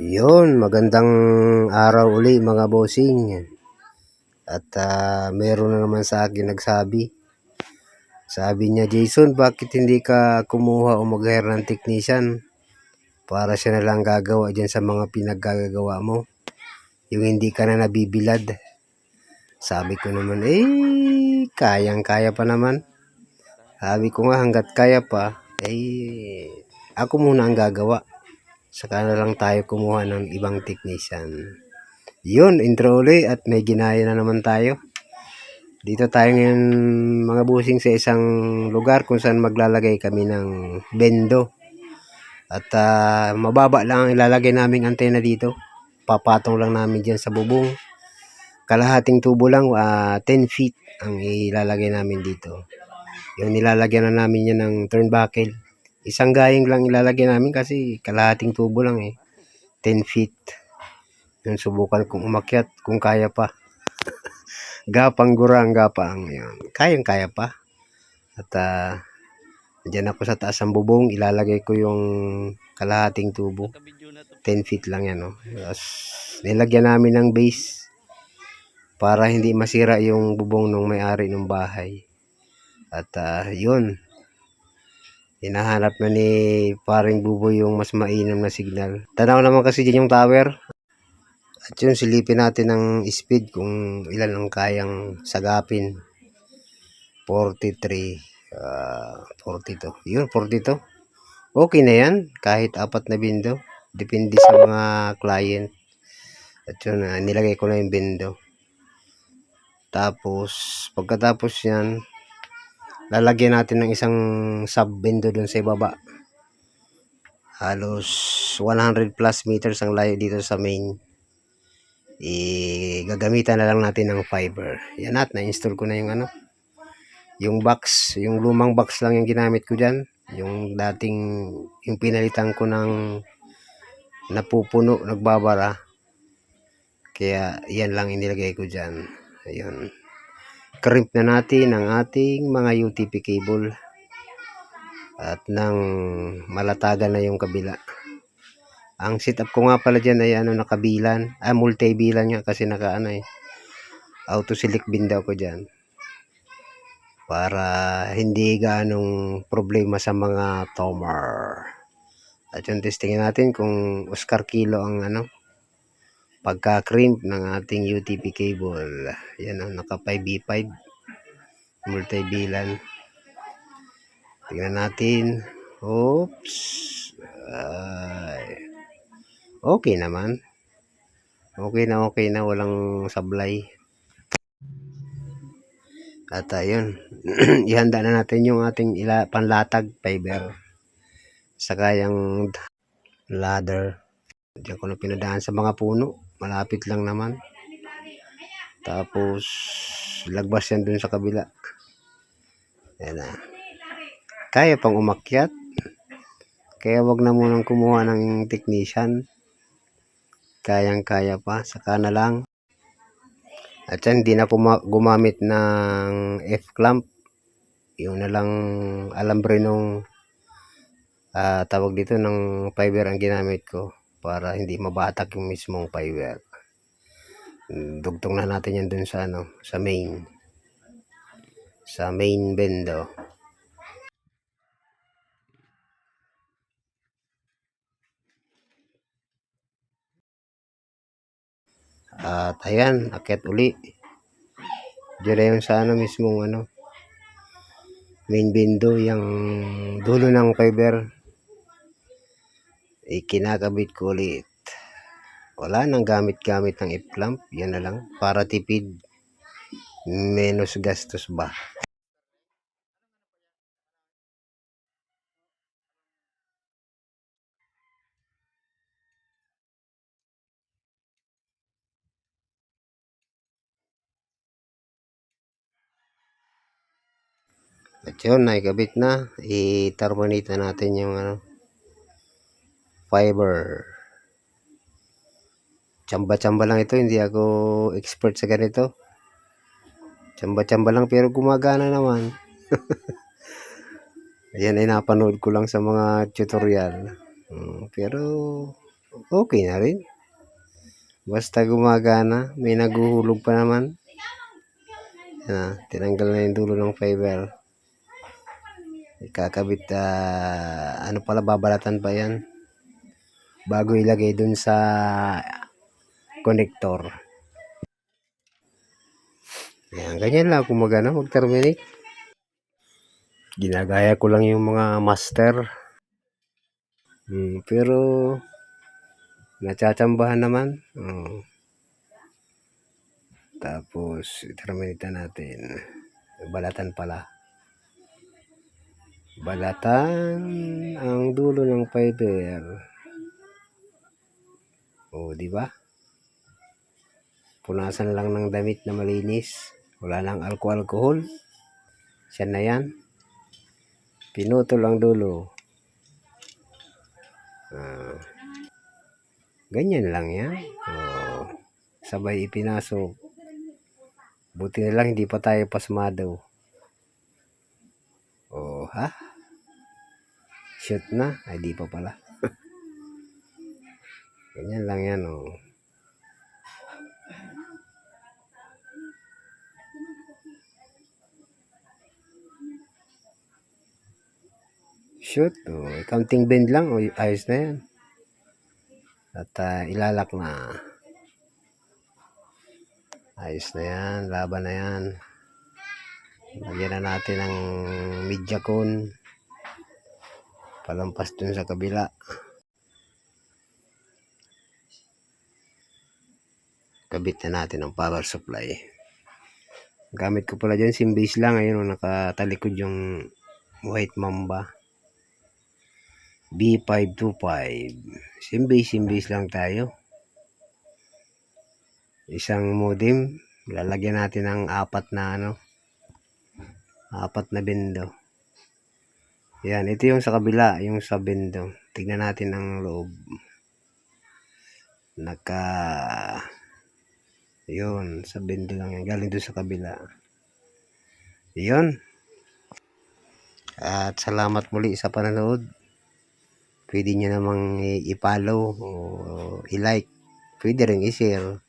Yun, magandang araw uli mga bossing. At meron na naman sa akin nagsabi. Sabi niya, Jason, bakit hindi ka kumuha o mag-hire ng technician para siya na lang gagawa dyan sa mga pinaggagawa mo? Yung hindi ka na nabibilad. Sabi ko naman, kayang-kaya pa naman. Sabi ko nga, hanggat kaya pa, ako muna ang gagawa. Saka na lang tayo kumuha ng ibang technician. Yun, intro uli at may ginaya na naman tayo. Dito tayo ngayon mga busing sa isang lugar kung saan maglalagay kami ng bendo. At mababa lang ang ilalagay naming antena dito. Papatong lang namin dyan sa bubong. Kalahating tubo lang, 10 feet ang ilalagay namin dito. Yung nilalagyan na namin yan ng turnbuckle. Isang gayeng lang ilalagay namin kasi kalahating tubo lang 10 feet. Yung subukan kong umakyat kung kaya pa. Gapang gurang gapang yun. Kayang-kaya pa. At dyan ako sa taas ng bubong, ilalagay ko yung kalahating tubo. 10 feet lang yan. Tapos, nilagyan namin ng base para hindi masira yung bubong ng may-ari ng bahay. At yun. Hinahanap na ni paring buboy yung mas mainam na signal. Tanaw naman kasi dyan yung tower. At yun, silipin natin ng speed kung ilan ang kayang sagapin. 43, 42. Yun, 42. Okay na yan, kahit apat na bindo. Depende sa mga client. At yun, nilagay ko na yung bindo. Tapos, pagkatapos yan, lalagyan natin ng isang sub-bindo dun sa ibaba. Halos 100 plus meters ang layo dito sa main. Gagamitan na lang natin ng fiber. Yan at na-install ko na yung box, yung lumang box lang yung ginamit ko dyan. Yung dating, yung pinalitan ko ng napupuno, nagbabara. Kaya yan lang inilagay ko dyan. Ayun. Crimp na natin ang ating mga UTP cable. At nang malatagan na yung kabila. Ang setup ko nga pala dyan ay nakabilan. Multi-bilan nga kasi auto select binda ko dyan. Para hindi ganong problema sa mga tomer. At yung testingin natin kung Oscar Kilo ang pagka-crimp ng ating UTP cable. Yan naka 5V5 multi-bilan. Tingnan natin. Oops. Okay naman. Okay na walang sablay. At ayun, ihanda na natin yung ating panlatag fiber. Saka yung ladder. Diyan ko na pinadaan sa mga puno. Malapit lang naman. Tapos, lagbas yan dun sa kabila. Yan na. Kaya pang umakyat. Kaya wag na munang kumuha ng technician. Kayang-kaya pa. Saka na lang. At yan, hindi na gumamit ng F-clamp. Yung na lang alambre nung tawag dito ng fiber ang ginamit ko para hindi mabatak yung mismong fiber. Dugtong na natin yan dun sa main bendo. At ayan, akyat uli. Diyan na yung sa mismong main bendo, yung dulo ng fiber. Kinakabit ko ulit. Wala nang gamit-gamit ng F-clamp. Yan na lang. Para tipid. Menos gastos ba. At yun, naikabit na. I-terminate na natin yung fiber. Tsamba-tsamba lang ito. Hindi ako expert sa ganito. Tsamba-tsamba lang pero gumagana naman. Ayan ay napanood ko lang sa mga tutorial. Pero okay na rin. Basta gumagana, may naguhulog pa naman. Tinanggal na yung dulo ng fiber. Ikakabit, ano pala, babalatan pa yan bago ilagay dun sa connector. Yan, ganyan lang kung mag-terminate. Ginagaya ko lang yung mga master. Pero natsatsambahan naman. Tapos terminate natin. Balatan pala. Balatan ang dulo ng fiber. Di ba? Punasan lang ng damit na malinis. Wala nang alcohol. Siya na yan. Pinutol ang dulo. Ganyan lang yan. Sabay ipinasok. Buti na lang hindi pa tayo pasmado. Ha? Shoot na? Ay, di pa pala. Ganyan lang yan, Shoot, counting bend lang, ayos na yan. At ilalak na. Ayos na yan, laban na yan. Lagyan na natin ng media cone. Palampas dun sa kabila. Kabit na natin ang power supply. Gamit ko pala dyan, simbase lang. Ayun, nakatalikod yung White Mamba B525. Simbase lang tayo. Isang modem. Lalagyan natin ng apat na bendo. Yan, ito yung sa kabila, yung sa bendo. Tignan natin ang loob. Yun, sa bendo lang yan. Galing doon sa kabila. Yun. At salamat muli sa panonood. Pwede nyo namang i-follow o i-like. Pwede rin i-share.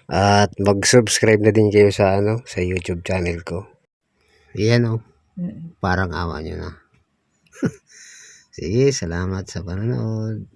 At mag-subscribe na din kayo sa sa YouTube channel ko. Yan parang awa nyo na. Sige, salamat sa panonood.